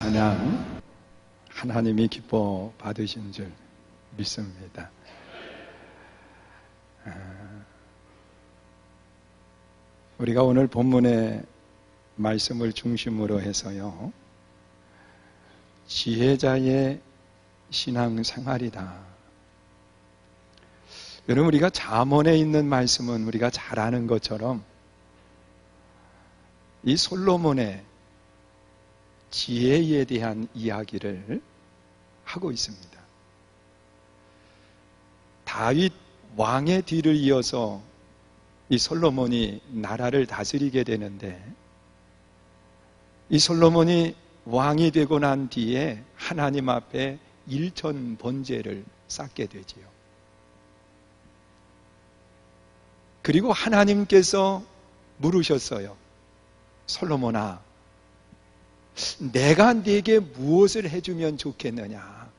찬양 하나님이 기뻐 받으신 줄 믿습니다. 우리가 오늘 본문의 말씀을 중심으로 해서요, 지혜자의 신앙생활이다. 여러분, 우리가 잠언에 있는 말씀은 우리가 잘 아는 것처럼 이 솔로몬의 지혜에 대한 이야기를 하고 있습니다. 다윗 왕의 뒤를 이어서 이 솔로몬이 나라를 다스리게 되는데, 이 솔로몬이 왕이 되고 난 뒤에 하나님 앞에 일천 번제를 쌓게 되지요. 그리고 하나님께서 물으셨어요. 솔로몬아, 내가 네게 무엇을 해주면 좋겠느냐?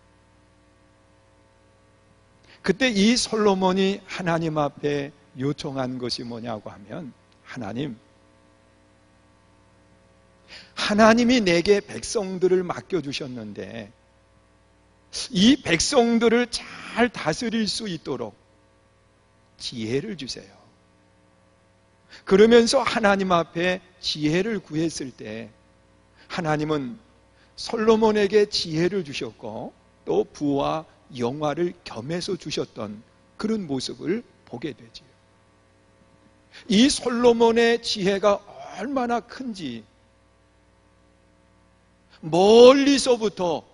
그때 이 솔로몬이 하나님 앞에 요청한 것이 뭐냐고 하면, 하나님이 내게 백성들을 맡겨주셨는데 이 백성들을 잘 다스릴 수 있도록 지혜를 주세요. 그러면서 하나님 앞에 지혜를 구했을 때 하나님은 솔로몬에게 지혜를 주셨고 또 부와 영화를 겸해서 주셨던 그런 모습을 보게 되지요. 이 솔로몬의 지혜가 얼마나 큰지 멀리서부터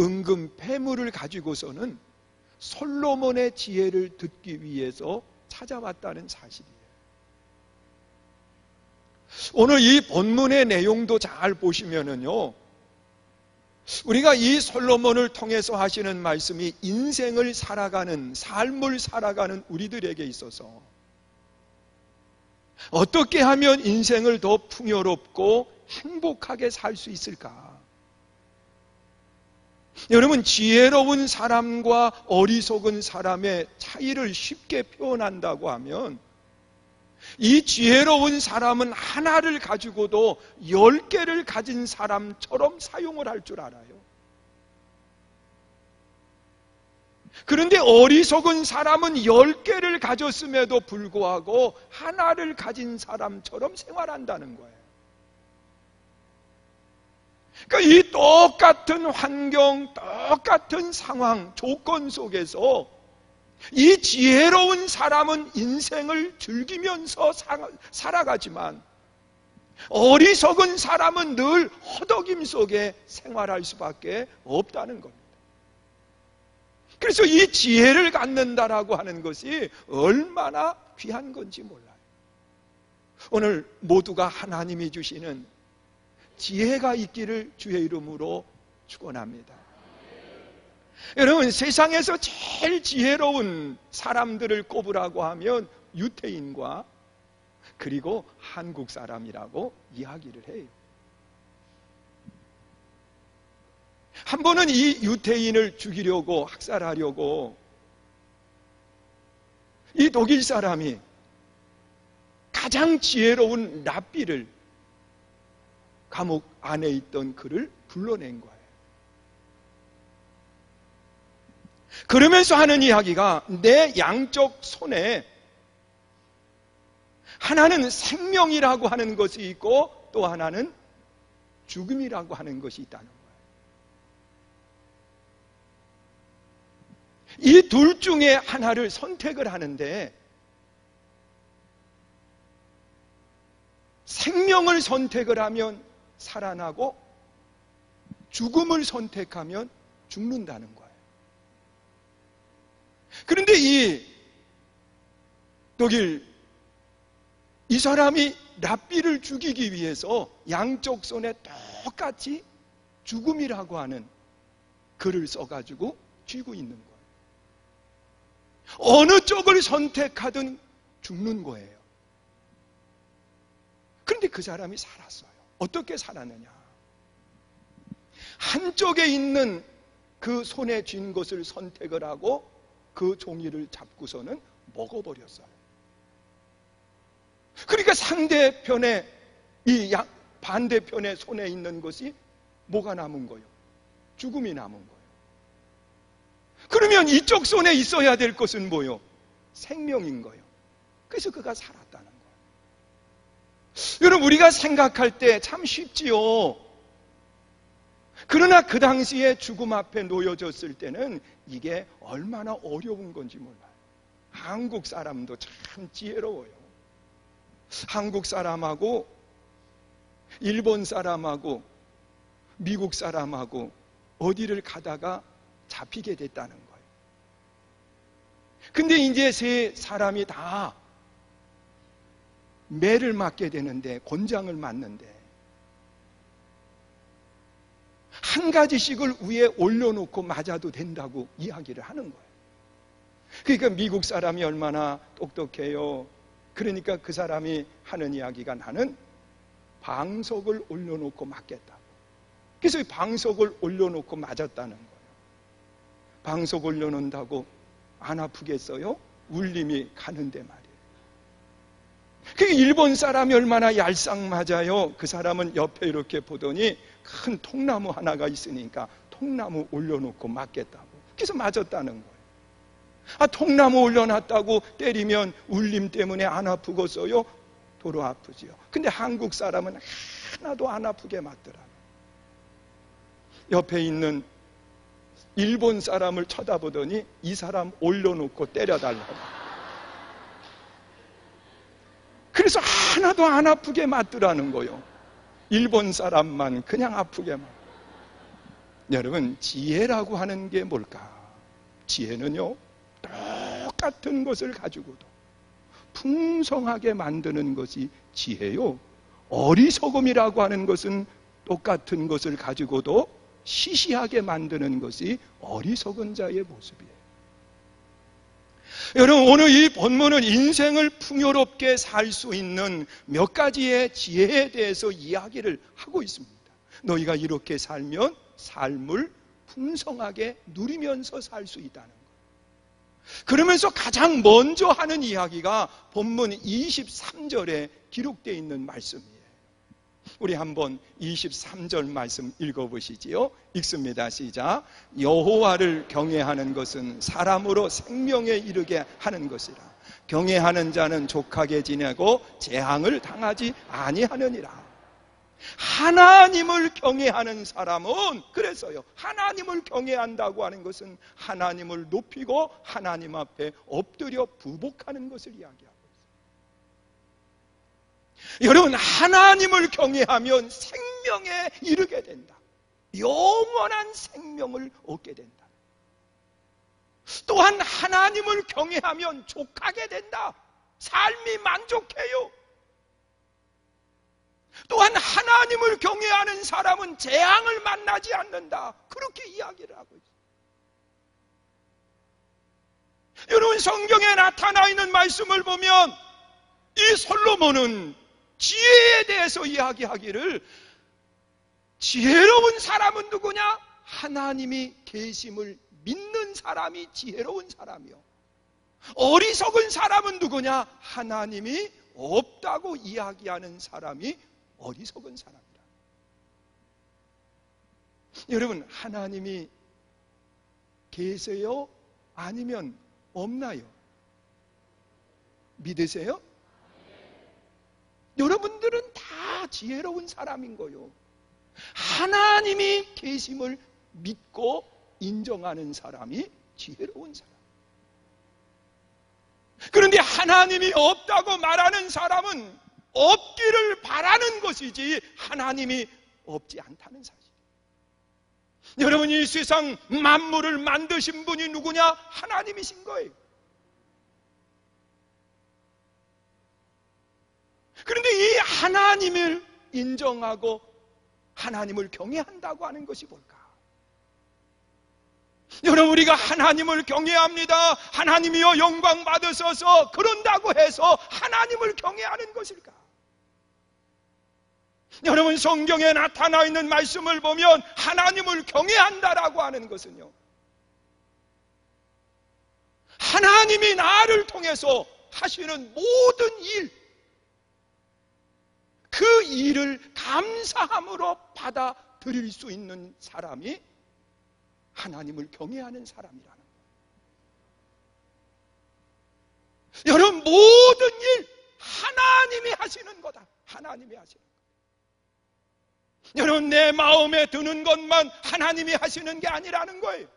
은금 패물을 가지고서는 솔로몬의 지혜를 듣기 위해서 찾아왔다는 사실이에요. 오늘 이 본문의 내용도 잘 보시면은요, 우리가 이 솔로몬을 통해서 하시는 말씀이 인생을 살아가는, 삶을 살아가는 우리들에게 있어서 어떻게 하면 인생을 더 풍요롭고 행복하게 살 수 있을까? 여러분, 지혜로운 사람과 어리석은 사람의 차이를 쉽게 표현한다고 하면, 이 지혜로운 사람은 하나를 가지고도 10개를 가진 사람처럼 사용을 할 줄 알아요. 그런데 어리석은 사람은 10개를 가졌음에도 불구하고 하나를 가진 사람처럼 생활한다는 거예요. 그러니까 이 똑같은 환경, 똑같은 상황, 조건 속에서 이 지혜로운 사람은 인생을 즐기면서 살아가지만 어리석은 사람은 늘 허덕임 속에 생활할 수밖에 없다는 겁니다. 그래서 이 지혜를 갖는다라고 하는 것이 얼마나 귀한 건지 몰라요. 오늘 모두가 하나님이 주시는 지혜가 있기를 주의 이름으로 축원합니다. 여러분, 세상에서 제일 지혜로운 사람들을 꼽으라고 하면 유태인과 그리고 한국 사람이라고 이야기를 해요. 한 번은 이 유태인을 죽이려고, 학살하려고 이 독일 사람이 가장 지혜로운 랍비를, 감옥 안에 있던 그를 불러낸 거예요. 그러면서 하는 이야기가, 내 양쪽 손에 하나는 생명이라고 하는 것이 있고 또 하나는 죽음이라고 하는 것이 있다는 거예요. 이 둘 중에 하나를 선택을 하는데, 생명을 선택을 하면 살아나고 죽음을 선택하면 죽는다는 거예요. 그런데 이 독일, 이 사람이 랍비를 죽이기 위해서 양쪽 손에 똑같이 죽음이라고 하는 글을 써가지고 쥐고 있는 거예요. 어느 쪽을 선택하든 죽는 거예요. 그런데 그 사람이 살았어요. 어떻게 살았느냐? 한쪽에 있는 그 손에 쥔 것을 선택을 하고 그 종이를 잡고서는 먹어버렸어요. 그러니까 상대편의 이 반대편의 손에 있는 것이 뭐가 남은 거예요? 죽음이 남은 거예요. 그러면 이쪽 손에 있어야 될 것은 뭐예요? 생명인 거예요. 그래서 그가 살았다는 거예요. 여러분, 우리가 생각할 때 참 쉽지요. 그러나 그 당시에 죽음 앞에 놓여졌을 때는 이게 얼마나 어려운 건지 몰라요. 한국 사람도 참 지혜로워요. 한국 사람하고 일본 사람하고 미국 사람하고 어디를 가다가 잡히게 됐다는 거예요. 근데 이제 세 사람이 다 매를 맞게 되는데, 곤장을 맞는데 한 가지씩을 위에 올려놓고 맞아도 된다고 이야기를 하는 거예요. 그러니까 미국 사람이 얼마나 똑똑해요. 그러니까 그 사람이 하는 이야기가, 나는 방석을 올려놓고 맞겠다고. 그래서 방석을 올려놓고 맞았다는 거예요. 방석 올려놓는다고 안 아프겠어요? 울림이 가는데 말이에요. 그 일본 사람이 얼마나 얄쌍 맞아요. 그 사람은 옆에 이렇게 보더니 큰 통나무 하나가 있으니까 통나무 올려놓고 맞겠다고. 그래서 맞았다는 거예요. 통나무 올려놨다고 때리면 울림 때문에 안 아프겠어요? 도로 아프지요. 근데 한국 사람은 하나도 안 아프게 맞더라. 옆에 있는 일본 사람을 쳐다보더니 이 사람 올려놓고 때려달라고. 그래서 하나도 안 아프게 맞더라는 거예요. 일본 사람만 그냥 아프게 맞. 여러분, 지혜라고 하는 게 뭘까? 지혜는요, 똑같은 것을 가지고도 풍성하게 만드는 것이 지혜요, 어리석음이라고 하는 것은 똑같은 것을 가지고도 시시하게 만드는 것이 어리석은 자의 모습이에요. 여러분, 오늘 이 본문은 인생을 풍요롭게 살 수 있는 몇 가지의 지혜에 대해서 이야기를 하고 있습니다. 너희가 이렇게 살면 삶을 풍성하게 누리면서 살 수 있다는 거예요. 그러면서 가장 먼저 하는 이야기가 본문 23절에 기록되어 있는 말씀이에요. 우리 한번 23절 말씀 읽어보시지요. 읽습니다. 시작. 여호와를 경외하는 것은 사람으로 생명에 이르게 하는 것이라. 경외하는 자는 족하게 지내고 재앙을 당하지 아니하느니라. 하나님을 경외하는 사람은, 그래서요, 하나님을 경외한다고 하는 것은 하나님을 높이고 하나님 앞에 엎드려 부복하는 것을 이야기합니다. 여러분, 하나님을 경외하면 생명에 이르게 된다. 영원한 생명을 얻게 된다. 또한 하나님을 경외하면 족하게 된다. 삶이 만족해요. 또한 하나님을 경외하는 사람은 재앙을 만나지 않는다. 그렇게 이야기를 하고 있어요. 여러분, 성경에 나타나 있는 말씀을 보면 이 솔로몬은 지혜에 대해서 이야기하기를, 지혜로운 사람은 누구냐? 하나님이 계심을 믿는 사람이 지혜로운 사람이요, 어리석은 사람은 누구냐? 하나님이 없다고 이야기하는 사람이 어리석은 사람이다. 여러분, 하나님이 계세요? 아니면 없나요? 믿으세요? 여러분들은 다 지혜로운 사람인 거요. 하나님이 계심을 믿고 인정하는 사람이 지혜로운 사람. 그런데 하나님이 없다고 말하는 사람은 없기를 바라는 것이지 하나님이 없지 않다는 사실. 여러분, 이 세상 만물을 만드신 분이 누구냐? 하나님이신 거예요. 그런데 이 하나님을 인정하고 하나님을 경외한다고 하는 것이 뭘까? 여러분, 우리가 하나님을 경외합니다. 하나님이여 영광 받으소서, 그런다고 해서 하나님을 경외하는 것일까? 여러분, 성경에 나타나 있는 말씀을 보면 하나님을 경외한다라고 하는 것은요, 하나님이 나를 통해서 하시는 모든 일, 그 일을 감사함으로 받아들이는 드릴 수 있는 사람이 하나님을 경외하는 사람이라는 거예요. 여러분, 모든 일 하나님이 하시는 거다. 하나님이 하시는 거다. 여러분, 내 마음에 드는 것만 하나님이 하시는 게 아니라는 거예요.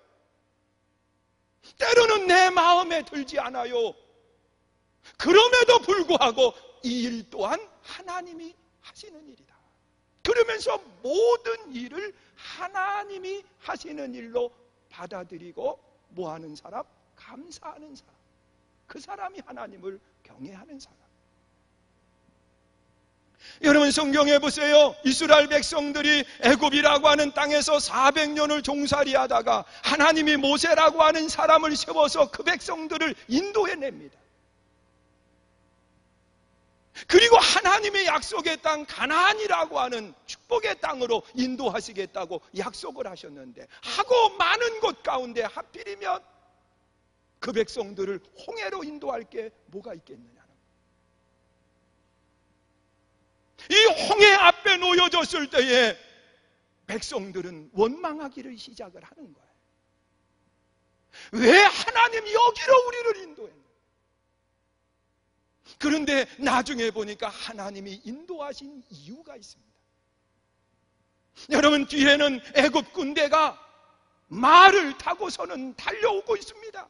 때로는 내 마음에 들지 않아요. 그럼에도 불구하고 이 일 또한 하나님이 하시는 일이다. 그러면서 모든 일을 하나님이 하시는 일로 받아들이고 뭐하는 사람? 감사하는 사람. 그 사람이 하나님을 경외하는 사람. 여러분, 성경에 보세요. 이스라엘 백성들이 애굽이라고 하는 땅에서 400년을 종살이하다가 하나님이 모세라고 하는 사람을 세워서 그 백성들을 인도해냅니다. 그리고 하나님의 약속의 땅 가나안이라고 하는 축복의 땅으로 인도하시겠다고 약속을 하셨는데, 하고 많은 곳 가운데 하필이면 그 백성들을 홍해로 인도할 게 뭐가 있겠느냐는 거예요. 이 홍해 앞에 놓여졌을 때에 백성들은 원망하기를 시작을 하는 거예요. 왜 하나님이 여기로 우리를 인도했냐? 그런데 나중에 보니까 하나님이 인도하신 이유가 있습니다. 여러분, 뒤에는 애굽 군대가 말을 타고서는 달려오고 있습니다.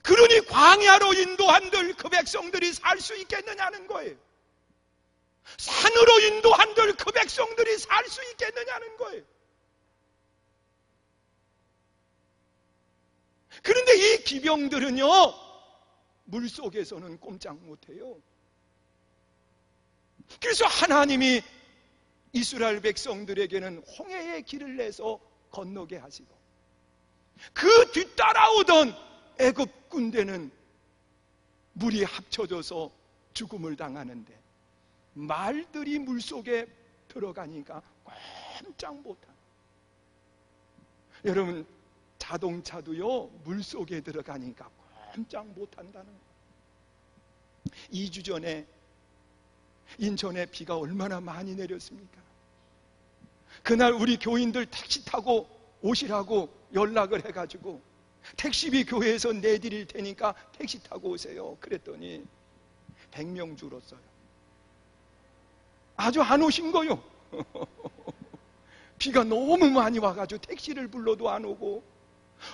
그러니 광야로 인도한들 그 백성들이 살 수 있겠느냐는 거예요. 산으로 인도한들 그 백성들이 살 수 있겠느냐는 거예요. 그런데 이 기병들은요, 물속에서는 꼼짝 못해요. 그래서 하나님이 이스라엘 백성들에게는 홍해의 길을 내서 건너게 하시고, 그 뒤따라오던 애굽 군대는 물이 합쳐져서 죽음을 당하는데 말들이 물속에 들어가니까 꼼짝 못하는. 여러분, 자동차도요, 물속에 들어가니까 꼼짝 못한다는 거예요. 2주 전에 인천에 비가 얼마나 많이 내렸습니까? 그날 우리 교인들 택시 타고 오시라고 연락을 해가지고 택시비 교회에서 내드릴 테니까 택시 타고 오세요. 그랬더니 100명 줄었어요. 아주 안 오신 거요. 비가 너무 많이 와가지고 택시를 불러도 안 오고,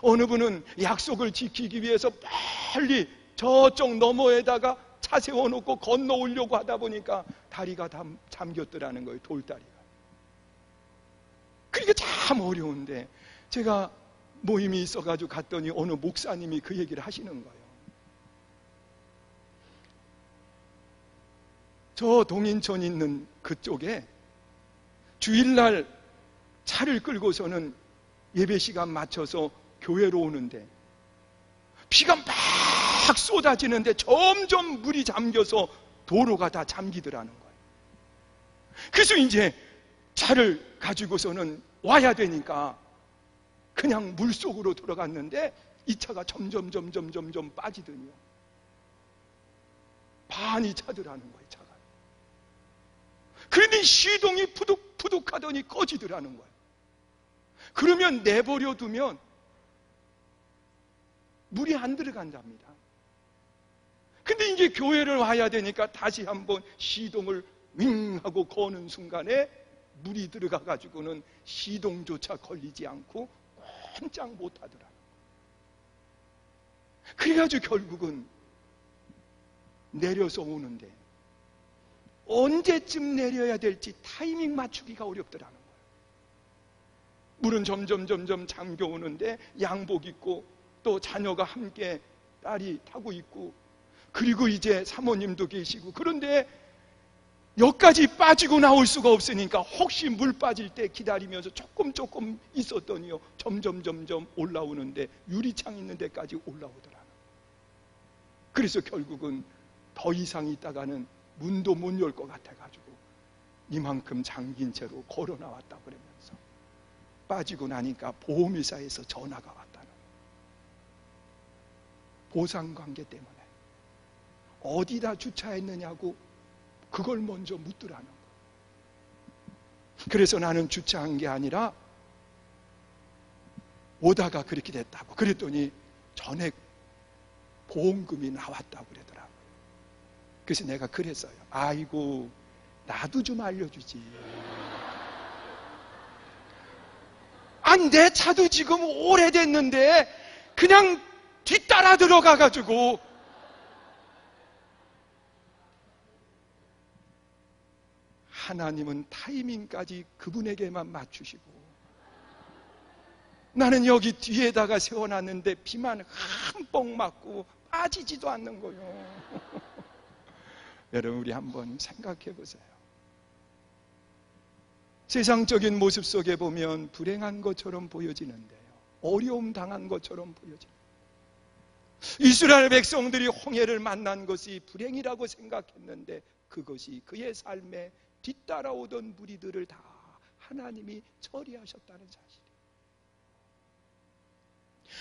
어느 분은 약속을 지키기 위해서 빨리 저쪽 너머에다가 차 세워놓고 건너오려고 하다 보니까 다리가 다 잠겼더라는 거예요. 돌다리가. 그러니까 참 어려운데, 제가 모임이 있어가지고 갔더니 어느 목사님이 그 얘기를 하시는 거예요. 저 동인천 있는 그쪽에 주일날 차를 끌고서는 예배 시간 맞춰서 교회로 오는데 비가 막 쏟아지는데 점점 물이 잠겨서 도로가 다 잠기더라는 거예요. 그래서 이제 차를 가지고서는 와야 되니까 그냥 물속으로 들어갔는데 이 차가 점점 빠지더니요, 반이 차더라는 거예요, 차가. 그런데 시동이 푸둑 하더니 꺼지더라는 거예요. 그러면 내버려 두면 물이 안 들어간답니다. 근데 이제 교회를 와야 되니까 다시 한번 시동을 윙 하고 거는 순간에 물이 들어가 가지고는 시동조차 걸리지 않고 꼼짝 못 하더라. 그래가지고 결국은 내려서 오는데 언제쯤 내려야 될지 타이밍 맞추기가 어렵더라는 거예요. 물은 점점 잠겨오는데 양복 입고 또 자녀가 함께 딸이 타고 있고, 그리고 이제 사모님도 계시고, 그런데 여기까지 빠지고 나올 수가 없으니까 혹시 물 빠질 때 기다리면서 조금 있었더니요, 점점 올라오는데 유리창 있는 데까지 올라오더라고요. 그래서 결국은 더 이상 있다가는 문도 못 열 것 같아가지고 이만큼 잠긴 채로 걸어 나왔다 그러면서 빠지고 나니까 보험회사에서 전화가 왔다는 거예요. 보상관계 때문에 어디다 주차했느냐고 그걸 먼저 묻더라는 거예요. 그래서 나는 주차한 게 아니라 오다가 그렇게 됐다고. 그랬더니 전액 보험금이 나왔다고 그러더라고요. 그래서 내가 그랬어요. 아이고, 나도 좀 알려주지. 내 차도 지금 오래됐는데 그냥 뒤따라 들어가가지고 하나님은 타이밍까지 그분에게만 맞추시고 나는 여기 뒤에다가 세워놨는데 비만 흠뻑 맞고 빠지지도 않는 거예요. 여러분, 우리 한번 생각해 보세요. 세상적인 모습 속에 보면 불행한 것처럼 보여지는데요, 어려움 당한 것처럼 보여집니다. 이스라엘 백성들이 홍해를 만난 것이 불행이라고 생각했는데 그것이 그의 삶에 뒤따라오던 무리들을 다 하나님이 처리하셨다는 사실이에요.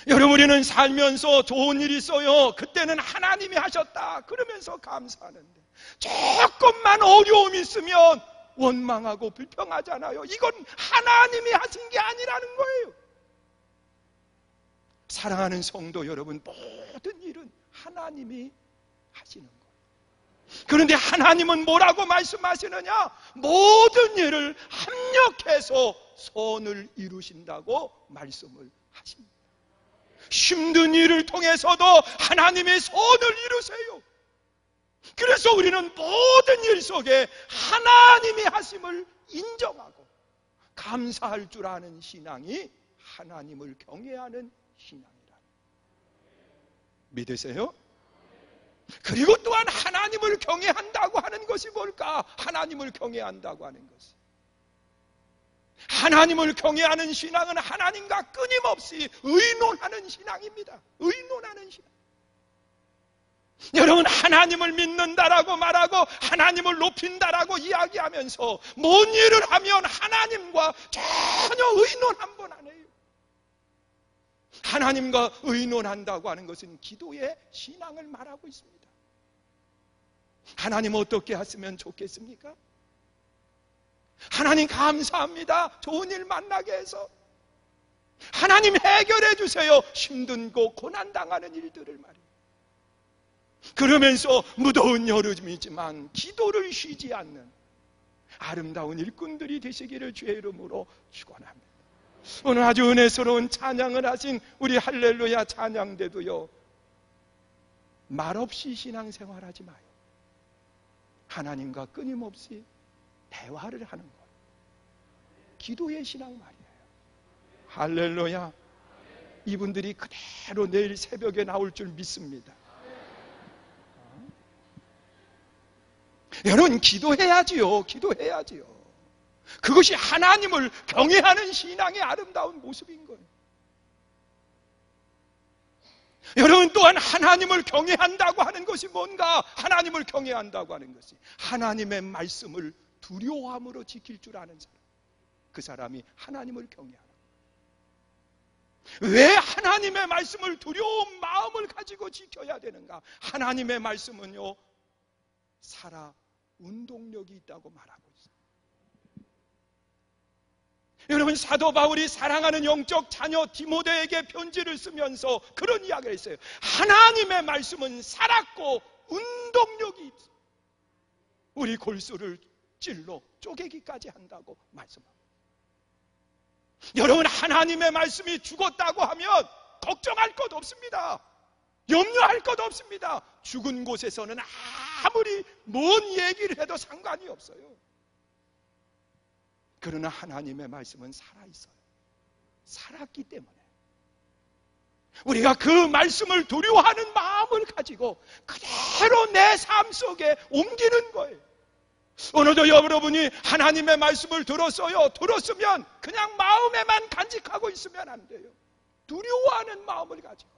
여러분, 우리는 살면서 좋은 일이 있어요. 그때는 하나님이 하셨다 그러면서 감사하는데 조금만 어려움이 있으면 원망하고 불평하잖아요. 이건 하나님이 하신 게 아니라는 거예요. 사랑하는 성도 여러분, 모든 일은 하나님이 하시는 거예요. 그런데 하나님은 뭐라고 말씀하시느냐? 모든 일을 합력해서 선을 이루신다고 말씀을 하십니다. 힘든 일을 통해서도 하나님의 선을 이루세요. 그래서 우리는 모든 일 속에 하나님이 하심을 인정하고 감사할 줄 아는 신앙이 하나님을 경외하는 신앙이라. 믿으세요? 그리고 또한 하나님을 경외한다고 하는 것이 뭘까? 하나님을 경외한다고 하는 것이, 하나님을 경외하는 신앙은 하나님과 끊임없이 의논하는 신앙입니다. 의논하는 신앙. 여러분, 하나님을 믿는다라고 말하고 하나님을 높인다라고 이야기하면서 뭔 일을 하면 하나님과 전혀 의논 한 번 안 해요. 하나님과 의논한다고 하는 것은 기도의 신앙을 말하고 있습니다. 하나님 어떻게 했으면 좋겠습니까? 하나님 감사합니다. 좋은 일 만나게 해서. 하나님 해결해 주세요. 힘든고 고난당하는 일들을 말이에요. 그러면서 무더운 여름이지만 기도를 쉬지 않는 아름다운 일꾼들이 되시기를 주의 이름으로 축원합니다. 오늘 아주 은혜스러운 찬양을 하신 우리 할렐루야 찬양대도요, 말없이 신앙생활하지 마요. 하나님과 끊임없이 대화를 하는 것, 기도의 신앙 말이에요. 할렐루야. 이분들이 그대로 내일 새벽에 나올 줄 믿습니다. 여러분, 기도해야지요. 기도해야지요. 그것이 하나님을 경외하는 신앙의 아름다운 모습인 거예요. 여러분, 또한 하나님을 경외한다고 하는 것이 뭔가? 하나님을 경외한다고 하는 것이 하나님의 말씀을 두려워함으로 지킬 줄 아는 사람, 그 사람이 하나님을 경외하는 거예요. 왜 하나님의 말씀을 두려운 마음을 가지고 지켜야 되는가? 하나님의 말씀은요, 살아 운동력이 있다고 말하고 있어요. 여러분, 사도 바울이 사랑하는 영적 자녀 디모데에게 편지를 쓰면서 그런 이야기를 했어요. 하나님의 말씀은 살았고 운동력이 있어. 우리 골수를 찔러 쪼개기까지 한다고 말씀합니다. 여러분, 하나님의 말씀이 죽었다고 하면 걱정할 것 없습니다. 염려할 것 없습니다. 죽은 곳에서는 아무리 뭔 얘기를 해도 상관이 없어요. 그러나 하나님의 말씀은 살아있어요. 살았기 때문에 우리가 그 말씀을 두려워하는 마음을 가지고 그대로 내 삶 속에 옮기는 거예요. 오늘도 여러분이 하나님의 말씀을 들었어요. 들었으면 그냥 마음에만 간직하고 있으면 안 돼요. 두려워하는 마음을 가지고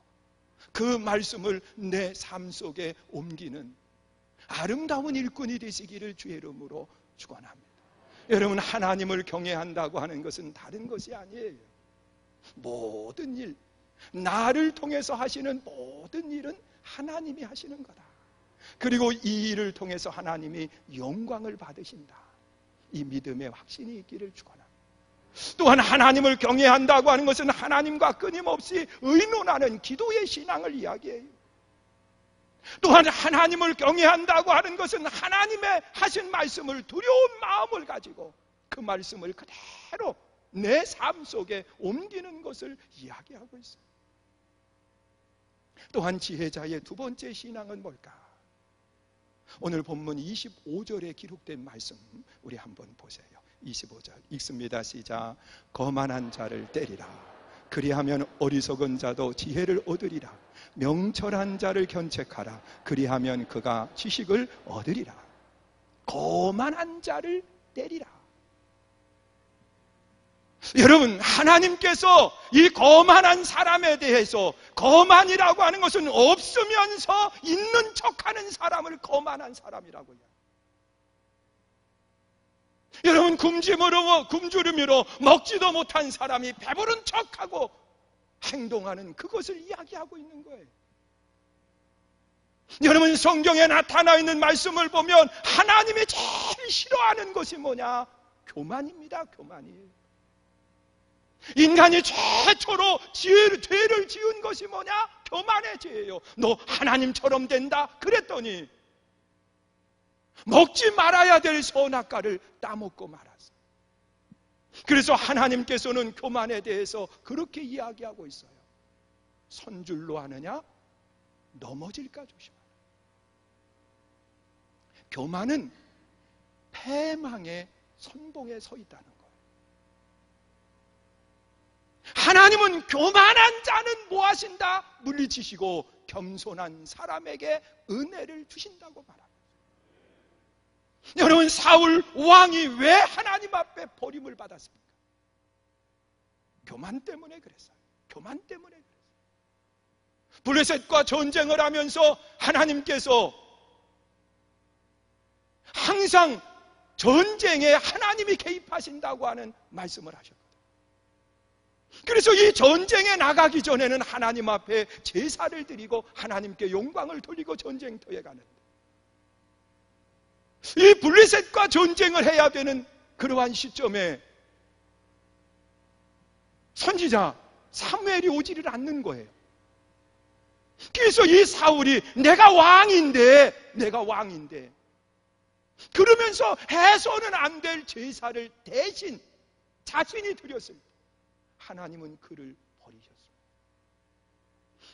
그 말씀을 내 삶 속에 옮기는 아름다운 일꾼이 되시기를 주의 이름으로 축원합니다. 여러분, 하나님을 경외한다고 하는 것은 다른 것이 아니에요. 모든 일, 나를 통해서 하시는 모든 일은 하나님이 하시는 거다. 그리고 이 일을 통해서 하나님이 영광을 받으신다. 이 믿음의 확신이 있기를 축원합니다. 또한 하나님을 경외한다고 하는 것은 하나님과 끊임없이 의논하는 기도의 신앙을 이야기해요. 또한 하나님을 경외한다고 하는 것은 하나님의 하신 말씀을 두려운 마음을 가지고 그 말씀을 그대로 내 삶 속에 옮기는 것을 이야기하고 있어요. 또한 지혜자의 두 번째 신앙은 뭘까? 오늘 본문 25절에 기록된 말씀 우리 한번 보세요. 25절 읽습니다. 시작. 거만한 자를 때리라. 그리하면 어리석은 자도 지혜를 얻으리라. 명철한 자를 견책하라. 그리하면 그가 지식을 얻으리라. 거만한 자를 때리라. 여러분, 하나님께서 이 거만한 사람에 대해서, 거만이라고 하는 것은 없으면서 있는 척하는 사람을 거만한 사람이라고 해요. 여러분, 굶주림으로 먹지도 못한 사람이 배부른 척하고 행동하는 그것을 이야기하고 있는 거예요. 여러분, 성경에 나타나 있는 말씀을 보면 하나님이 제일 싫어하는 것이 뭐냐? 교만입니다. 교만이에요. 인간이 최초로 죄를 지은 것이 뭐냐? 교만의 죄예요. 너 하나님처럼 된다 그랬더니 먹지 말아야 될 선악과를 따먹고 말았어요. 그래서 하나님께서는 교만에 대해서 그렇게 이야기하고 있어요. 선줄로 하느냐? 넘어질까 조심하라. 교만은 패망의 선봉에 서 있다는 거예요. 하나님은 교만한 자는 뭐 하신다? 물리치시고 겸손한 사람에게 은혜를 주신다고 말합니다. 여러분, 사울 왕이 왜 하나님 앞에 버림을 받았습니까? 교만 때문에 그랬어요. 교만 때문에 그랬어요. 블레셋과 전쟁을 하면서 하나님께서 항상 전쟁에 하나님이 개입하신다고 하는 말씀을 하셨거든요. 그래서 이 전쟁에 나가기 전에는 하나님 앞에 제사를 드리고 하나님께 영광을 돌리고 전쟁터에 가는데, 이 블레셋과 전쟁을 해야 되는 그러한 시점에 선지자 사무엘이 오지를 않는 거예요. 그래서 이 사울이 내가 왕인데 그러면서 해서는 안 될 제사를 대신 자신이 드렸을 때 하나님은 그를 버리셨습니다.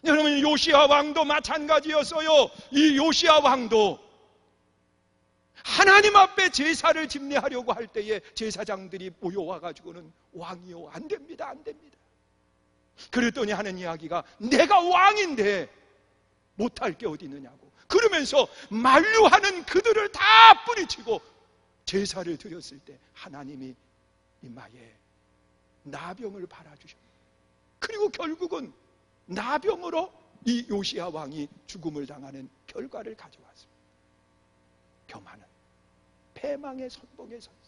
여러분, 요시야 왕도 마찬가지였어요. 이 요시야 왕도 하나님 앞에 제사를 집례하려고 할 때에 제사장들이 모여와가지고는 왕이요, 안 됩니다, 안 됩니다. 그랬더니 하는 이야기가 내가 왕인데 못할 게 어디 있느냐고. 그러면서 만류하는 그들을 다 뿌리치고 제사를 드렸을 때 하나님이 이마에 나병을 발아주셨습니다. 그리고 결국은 나병으로 이 요시야 왕이 죽음을 당하는 결과를 가져왔습니다. 교만은 패망의 선봉에 서 있습니다.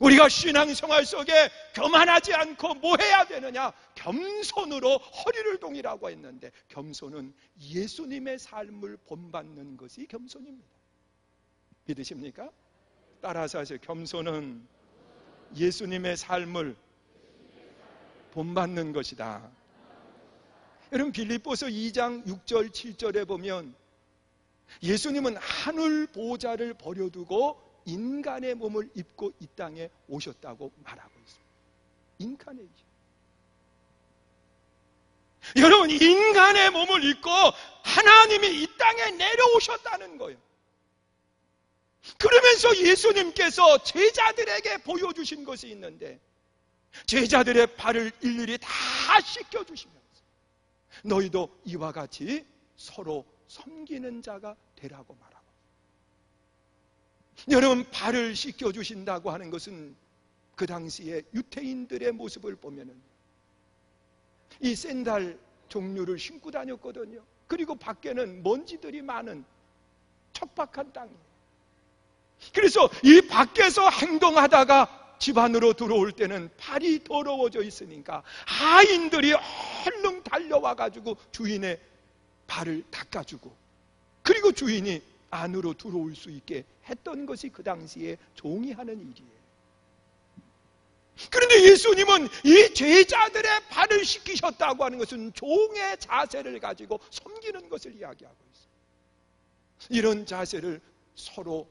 우리가 신앙생활 속에 교만하지 않고 뭐 해야 되느냐? 겸손으로 허리를 동이라고 했는데, 겸손은 예수님의 삶을 본받는 것이 겸손입니다. 믿으십니까? 따라서 하세요. 겸손은 예수님의 삶을 본받는 것이다. 여러분, 빌립보서 2장 6절 7절에 보면 예수님은 하늘 보좌를 버려두고 인간의 몸을 입고 이 땅에 오셨다고 말하고 있습니다. 인카네이션. 여러분, 인간의 몸을 입고 하나님이 이 땅에 내려오셨다는 거예요. 그러면서 예수님께서 제자들에게 보여주신 것이 있는데, 제자들의 발을 일일이 다 씻겨주시면서 너희도 이와 같이 서로 섬기는 자가 되라고 말하고, 여러분, 발을 씻겨주신다고 하는 것은 그 당시에 유태인들의 모습을 보면은 이 샌들 종류를 신고 다녔거든요. 그리고 밖에는 먼지들이 많은 척박한 땅이에요. 그래서 이 밖에서 행동하다가 집 안으로 들어올 때는 발이 더러워져 있으니까 하인들이 얼른 달려와가지고 주인의 발을 닦아주고, 그리고 주인이 안으로 들어올 수 있게 했던 것이 그 당시에 종이 하는 일이에요. 그런데 예수님은 이 제자들의 발을 씻기셨다고 하는 것은 종의 자세를 가지고 섬기는 것을 이야기하고 있어요. 이런 자세를 서로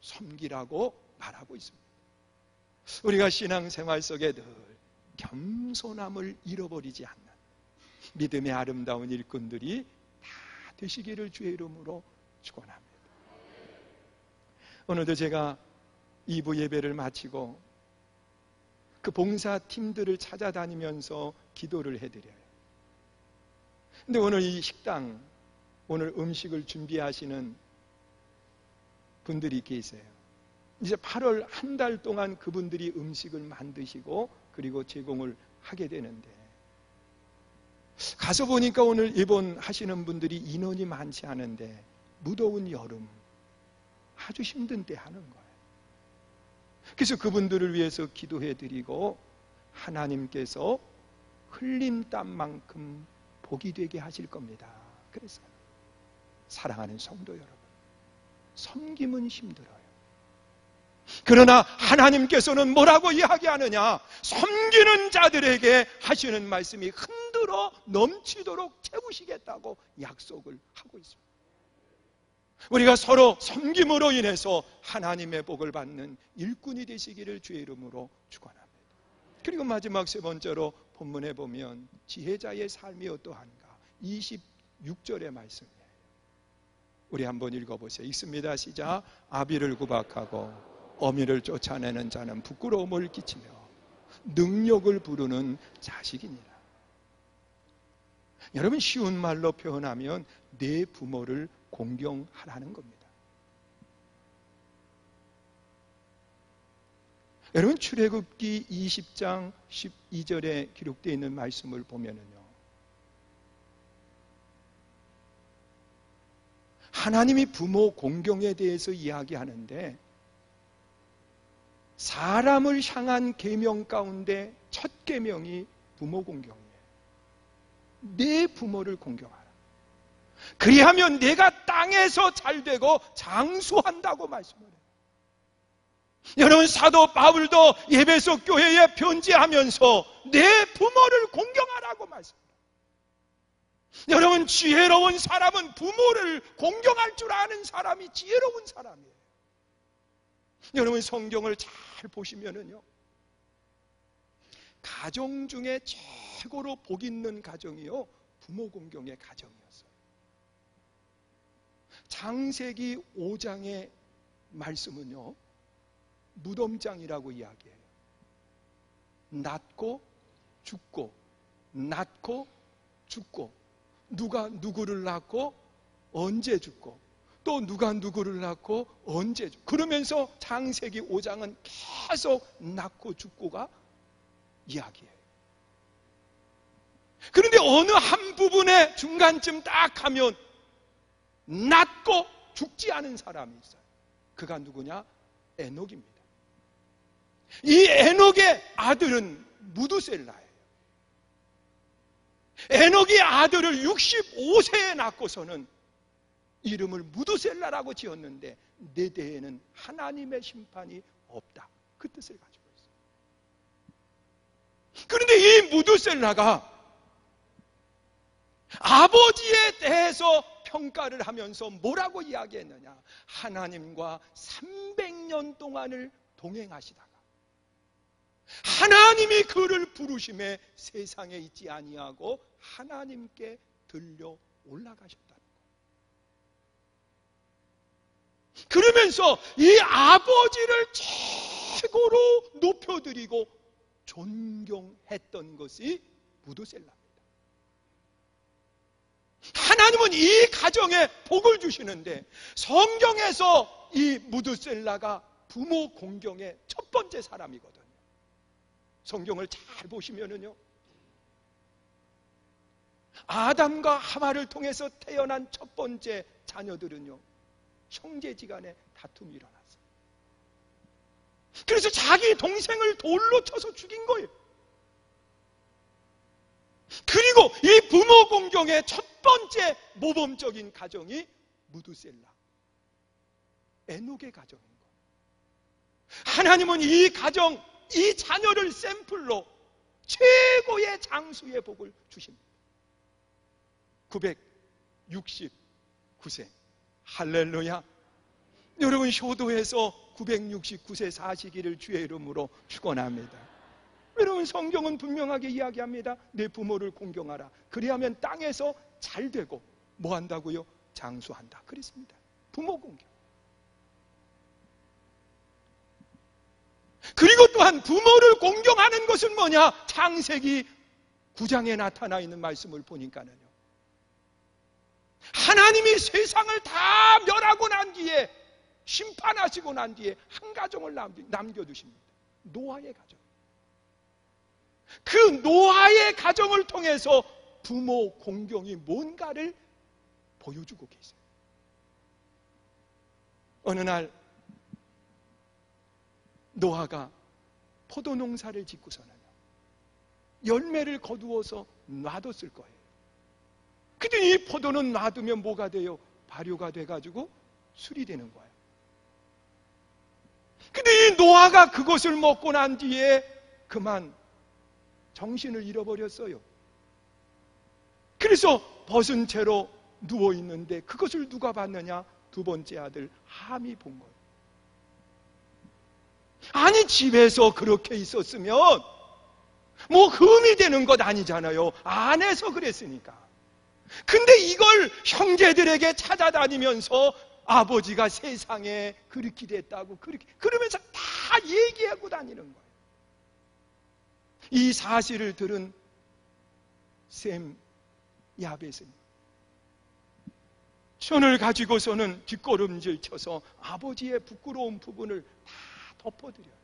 섬기라고 말하고 있습니다. 우리가 신앙생활 속에 늘 겸손함을 잃어버리지 않는 믿음의 아름다운 일꾼들이 다 되시기를 주의 이름으로 축원합니다. 오늘도 제가 2부 예배를 마치고 그 봉사팀들을 찾아다니면서 기도를 해드려요. 근데 오늘 이 식당, 오늘 음식을 준비하시는 분들이 계세요. 이제 8월 한 달 동안 그분들이 음식을 만드시고 그리고 제공을 하게 되는데, 가서 보니까 오늘 입원하시는 분들이 인원이 많지 않은데 무더운 여름 아주 힘든 때 하는 거예요. 그래서 그분들을 위해서 기도해드리고 하나님께서 흘린 땀만큼 복이 되게 하실 겁니다. 그래서 사랑하는 성도 여러분, 섬김은 힘들어요. 그러나 하나님께서는 뭐라고 이야기하느냐? 섬기는 자들에게 하시는 말씀이 흔들어 넘치도록 채우시겠다고 약속을 하고 있습니다. 우리가 서로 섬김으로 인해서 하나님의 복을 받는 일꾼이 되시기를 주의 이름으로 축원합니다. 그리고 마지막 세 번째로 본문에 보면 지혜자의 삶이 어떠한가? 26절의 말씀이에요. 우리 한번 읽어보세요. 읽습니다. 시작. 아비를 구박하고 어미를 쫓아내는 자는 부끄러움을 끼치며 능력을 부르는 자식이니라. 여러분, 쉬운 말로 표현하면 내 부모를 공경하라는 겁니다. 여러분, 출애굽기 20장 12절에 기록되어 있는 말씀을 보면은요, 하나님이 부모 공경에 대해서 이야기하는데 사람을 향한 계명 가운데 첫 계명이 부모 공경이에요. 내 부모를 공경하라. 그리하면 내가 땅에서 잘되고 장수한다고 말씀을 해요. 여러분, 사도 바울도 에베소 교회에 편지하면서 내 부모를 공경하라고 말씀해요. 여러분, 지혜로운 사람은 부모를 공경할 줄 아는 사람이 지혜로운 사람이에요. 여러분, 성경을 잘 보시면은요, 가정 중에 최고로 복 있는 가정이요, 부모 공경의 가정이었어요. 창세기 5장의 말씀은요, 무덤장이라고 이야기해요. 낳고 죽고 낳고 죽고, 누가 누구를 낳고 언제 죽고, 또 누가 누구를 낳고 언제 죽고, 그러면서 창세기 5장은 계속 낳고 죽고가 이야기해요. 그런데 어느 한 부분에 중간쯤 딱 하면 낳고 죽지 않은 사람이 있어요. 그가 누구냐? 에녹입니다. 이 에녹의 아들은 무두셀라예요. 에녹이 아들을 65세에 낳고서는 이름을 무두셀라라고 지었는데 내 대에는 하나님의 심판이 없다, 그 뜻을 가지고 있어요. 그런데 이 무두셀라가 아버지에 대해서 평가를 하면서 뭐라고 이야기했느냐? 하나님과 300년 동안을 동행하시다가 하나님이 그를 부르심에 세상에 있지 아니하고 하나님께 들려 올라가셨다는 거예요. 그러면서 이 아버지를 최고로 높여드리고 존경했던 것이 무두셀라입니다. 하나님은 이 가정에 복을 주시는데 성경에서 이 무두셀라가 부모 공경의 첫 번째 사람이거든요. 성경을 잘 보시면은요, 아담과 하와를 통해서 태어난 첫 번째 자녀들은요, 형제지간에 다툼이 일어났어요. 그래서 자기 동생을 돌로 쳐서 죽인 거예요. 그리고 이 부모 공경의 첫 번째 모범적인 가정이 무두셀라. 에녹의 가정인 거예요. 하나님은 이 가정, 이 자녀를 샘플로 최고의 장수의 복을 주십니다. 969세. 할렐루야. 여러분, 효도해서 969세 사시기를 주의 이름으로 축원합니다. 여러분, 성경은 분명하게 이야기합니다. 내 부모를 공경하라. 그리하면 땅에서 잘 되고 뭐 한다고요? 장수한다. 그랬습니다. 부모 공경. 그리고 또한 부모를 공경하는 것은 뭐냐? 창세기 9장에 나타나 있는 말씀을 보니까는요, 하나님이 세상을 다 멸하고 난 뒤에, 심판하시고 난 뒤에 한 가정을 남겨두십니다. 노아의 가정. 그 노아의 가정을 통해서 부모 공경이 뭔가를 보여주고 계세요. 어느 날 노아가 포도 농사를 짓고서는 열매를 거두어서 놔뒀을 거예요. 그랬더니 이 포도는 놔두면 뭐가 돼요? 발효가 돼가지고 술이 되는 거예요. 근데 이 노아가 그것을 먹고 난 뒤에 그만 정신을 잃어버렸어요. 그래서 벗은 채로 누워있는데 그것을 누가 봤느냐? 두 번째 아들 함이 본 거예요. 아니, 집에서 그렇게 있었으면 뭐 흠이 되는 것 아니잖아요. 안에서 그랬으니까. 근데 이걸 형제들에게 찾아다니면서 아버지가 세상에 그렇게 됐다고 그러면서 다 얘기하고 다니는 거예요. 이 사실을 들은 셈 야벳은 손을 가지고서는 뒷걸음질 쳐서 아버지의 부끄러운 부분을 다 덮어드려요.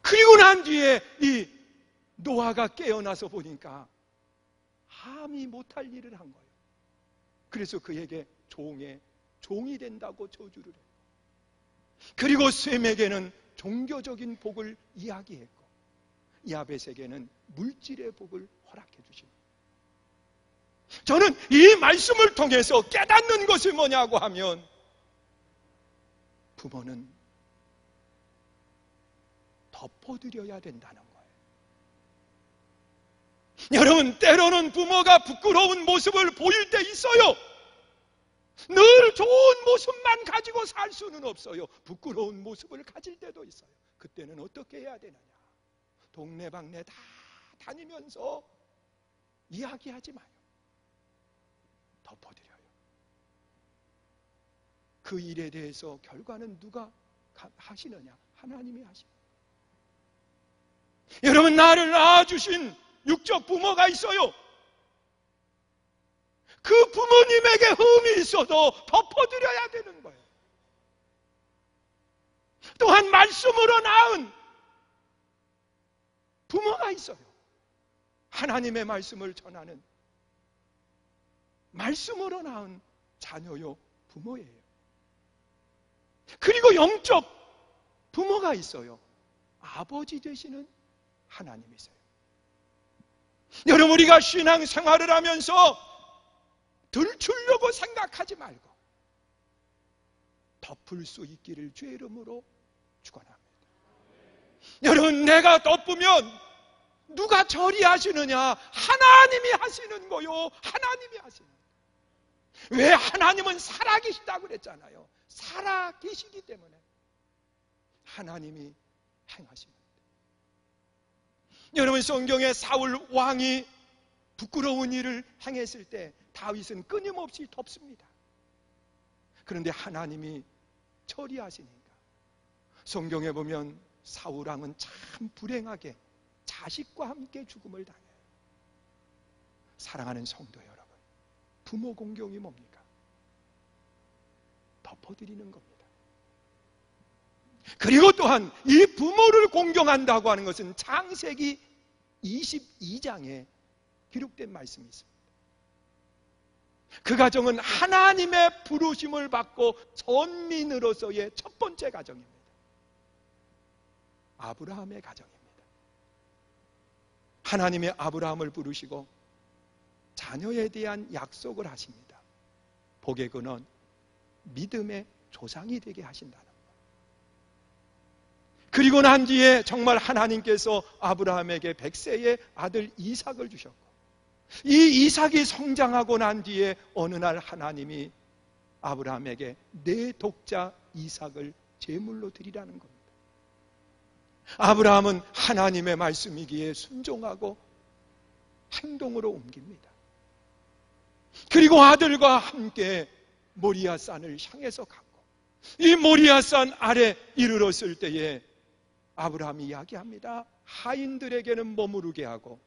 그리고 난 뒤에 이 노아가 깨어나서 보니까 함이 못할 일을 한 거예요. 그래서 그에게 종이 된다고 저주를 해요. 그리고 셈에게는 종교적인 복을 이야기했고 야벳에게는 물질의 복을 허락해 주십니다. 저는 이 말씀을 통해서 깨닫는 것이 뭐냐고 하면, 부모는 덮어드려야 된다는 거예요. 여러분, 때로는 부모가 부끄러운 모습을 보일 때 있어요. 늘 좋은 모습만 가지고 살 수는 없어요. 부끄러운 모습을 가질 때도 있어요. 그때는 어떻게 해야 되느냐? 동네방네 다 다니면서 이야기하지 마요. 덮어드려요. 그 일에 대해서 결과는 누가 하시느냐? 하나님이 하십니다. 여러분, 나를 낳아주신 육적 부모가 있어요. 그 부모님에게 흠이 있어도 덮어드려야 되는 거예요. 또한 말씀으로 낳은 부모가 있어요. 하나님의 말씀을 전하는 말씀으로 낳은 자녀요 부모예요. 그리고 영적 부모가 있어요. 아버지 되시는 하나님이세요. 여러분, 우리가 신앙 생활을 하면서 들추려고 생각하지 말고 덮을 수 있기를 주의 이름으로 축원합니다. 여러분, 내가 덮으면 누가 처리하시느냐? 하나님이 하시는 거요. 하나님이 하시는 거예요. 왜? 하나님은 살아계시다고 그랬잖아요. 살아계시기 때문에 하나님이 행하십니다. 여러분, 성경에 사울 왕이 부끄러운 일을 행했을 때 다윗은 끊임없이 덮습니다. 그런데 하나님이 처리하시니까 성경에 보면 사울 왕은 참 불행하게 자식과 함께 죽음을 당해요. 사랑하는 성도 여러분, 부모 공경이 뭡니까? 덮어드리는 겁니다. 그리고 또한 이 부모를 공경한다고 하는 것은 창세기 22장에 기록된 말씀이 있습니다. 그 가정은 하나님의 부르심을 받고 선민으로서의 첫 번째 가정입니다. 아브라함의 가정입니다. 하나님이 아브라함을 부르시고 자녀에 대한 약속을 하십니다. 복의 근원 믿음의 조상이 되게 하신다는 거예요. 그리고 난 뒤에 정말 하나님께서 아브라함에게 100세의 아들 이삭을 주셨고, 이 이삭이 성장하고 난 뒤에 어느 날 하나님이 아브라함에게 내 독자 이삭을 제물로 드리라는 겁니다. 아브라함은 하나님의 말씀이기에 순종하고 행동으로 옮깁니다. 그리고 아들과 함께 모리아산을 향해서 갔고, 이 모리아산 아래 이르렀을 때에 아브라함이 이야기합니다. 하인들에게는 머무르게 하고,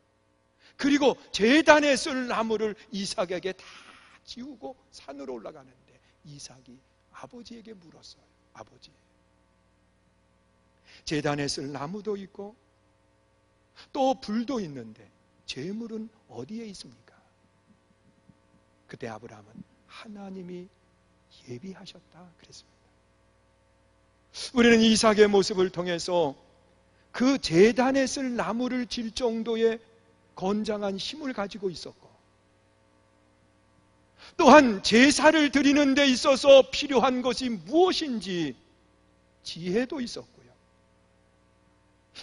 그리고 제단에 쓸 나무를 이삭에게 다 지우고 산으로 올라가는데 이삭이 아버지에게 물었어요. 아버지, 제단에 쓸 나무도 있고 또 불도 있는데 제물은 어디에 있습니까? 그때 아브라함은 하나님이 예비하셨다 그랬습니다. 우리는 이삭의 모습을 통해서 그 제단에 쓸 나무를 질 정도의 건장한 힘을 가지고 있었고, 또한 제사를 드리는 데 있어서 필요한 것이 무엇인지 지혜도 있었고요.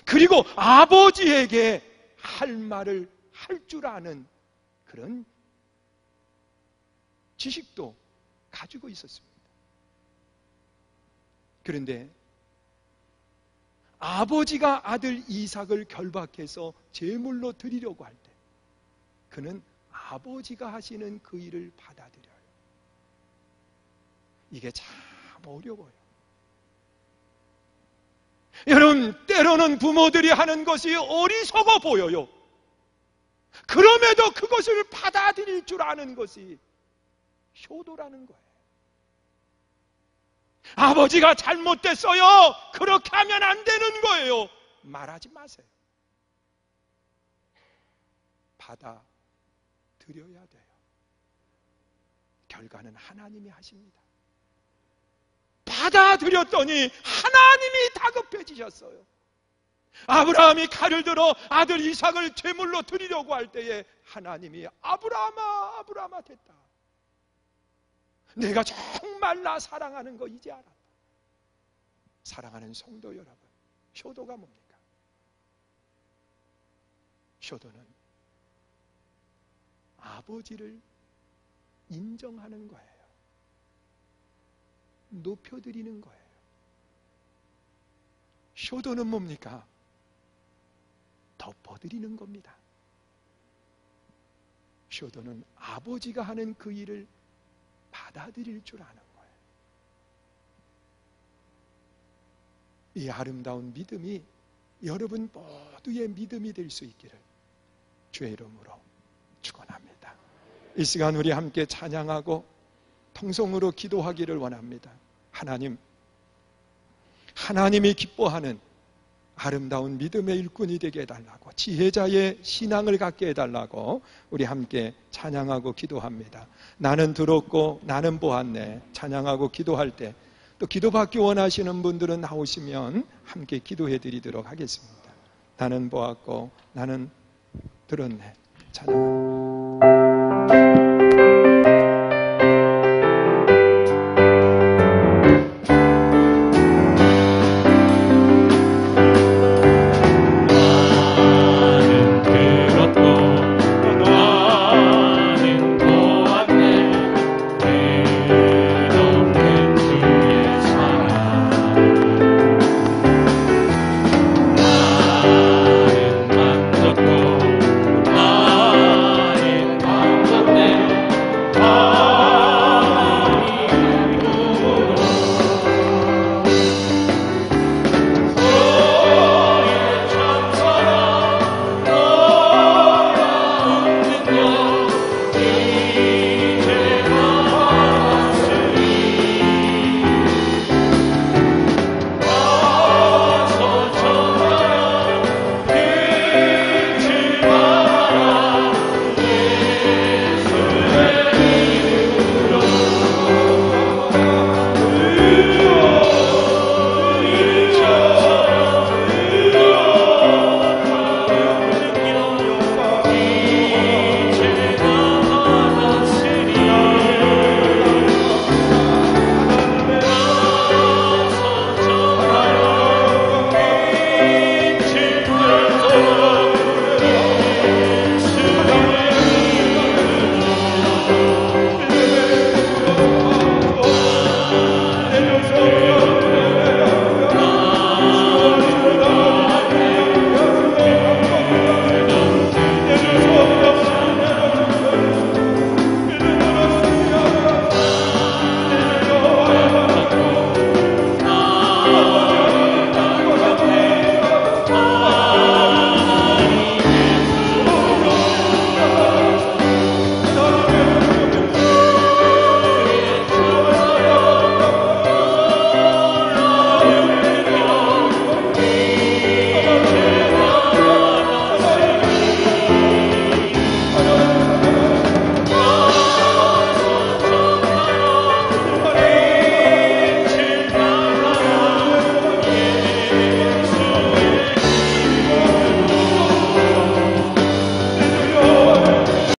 그리고 아버지에게 할 말을 할 줄 아는 그런 지식도 가지고 있었습니다. 그런데 아버지가 아들 이삭을 결박해서 제물로 드리려고 할 때 그는 아버지가 하시는 그 일을 받아들여요. 이게 참 어려워요. 여러분, 때로는 부모들이 하는 것이 어리석어 보여요. 그럼에도 그것을 받아들일 줄 아는 것이 효도라는 거예요. 아버지가 잘못됐어요. 그렇게 하면 안 되는 거예요. 말하지 마세요. 받아들여야 돼요. 결과는 하나님이 하십니다. 받아들였더니 하나님이 다급해지셨어요. 아브라함이 칼을 들어 아들 이삭을 제물로 드리려고 할 때에 하나님이 아브라함아, 아브라함아 됐다. 내가 정말 나 사랑하는 거 이제 알았다. 사랑하는 성도 여러분, 효도가 뭡니까? 효도는 아버지를 인정하는 거예요. 높여드리는 거예요. 효도는 뭡니까? 덮어드리는 겁니다. 효도는 아버지가 하는 그 일을 받아들일 줄 아는 거예요. 이 아름다운 믿음이 여러분 모두의 믿음이 될 수 있기를 주의 이름으로 축원합니다. 이 시간 우리 함께 찬양하고 통성으로 기도하기를 원합니다. 하나님, 하나님이 기뻐하는 아름다운 믿음의 일꾼이 되게 해달라고, 지혜자의 신앙을 갖게 해달라고 우리 함께 찬양하고 기도합니다. 나는 들었고 나는 보았네. 찬양하고 기도할 때 또 기도받기 원하시는 분들은 나오시면 함께 기도해 드리도록 하겠습니다. 나는 보았고 나는 들었네. 찬양합니다.